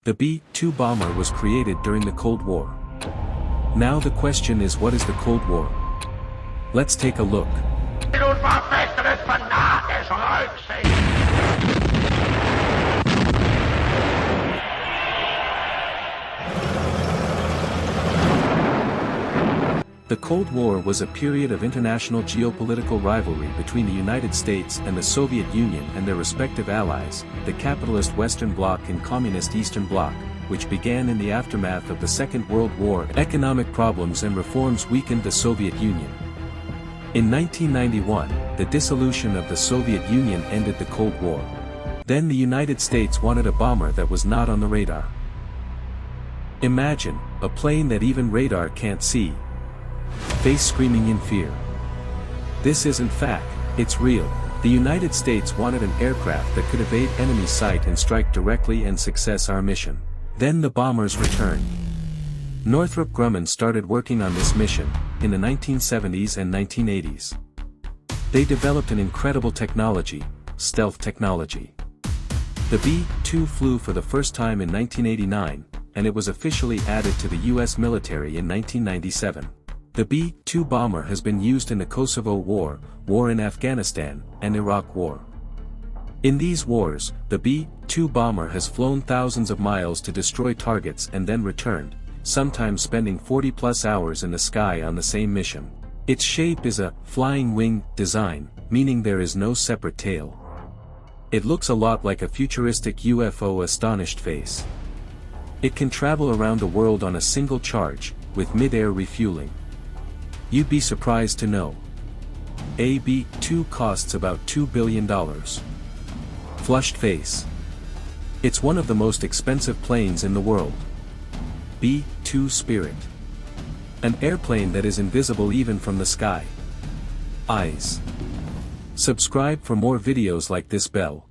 The B-2 bomber was created during the Cold War. Now the question is, what is the Cold War? Let's take a look. The Cold War was a period of international geopolitical rivalry between the United States and the Soviet Union and their respective allies, the capitalist Western Bloc and Communist Eastern Bloc, which began in the aftermath of the Second World War. Economic problems and reforms weakened the Soviet Union. In 1991, the dissolution of the Soviet Union ended the Cold War. Then the United States wanted a bomber that was not on the radar. Imagine, a plane that even radar can't see. Face screaming in fear. This isn't fact, it's real. The United States wanted an aircraft that could evade enemy sight and strike directly and success our mission. Then the bombers returned. Northrop Grumman started working on this mission, in the 1970s and 1980s. They developed an incredible technology, stealth technology. The B-2 flew for the first time in 1989, and it was officially added to the US military in 1997. The B-2 bomber has been used in the Kosovo War, war in Afghanistan, and Iraq War. In these wars, the B-2 bomber has flown thousands of miles to destroy targets and then returned, sometimes spending 40+ hours in the sky on the same mission. Its shape is a flying wing design, meaning there is no separate tail. It looks a lot like a futuristic UFO astonished face. It can travel around the world on a single charge, with mid-air refueling. You'd be surprised to know. A B-2 costs about $2 billion. Flushed face. It's one of the most expensive planes in the world. B-2 Spirit. An airplane that is invisible even from the sky. Eyes. Subscribe for more videos like this. Bell.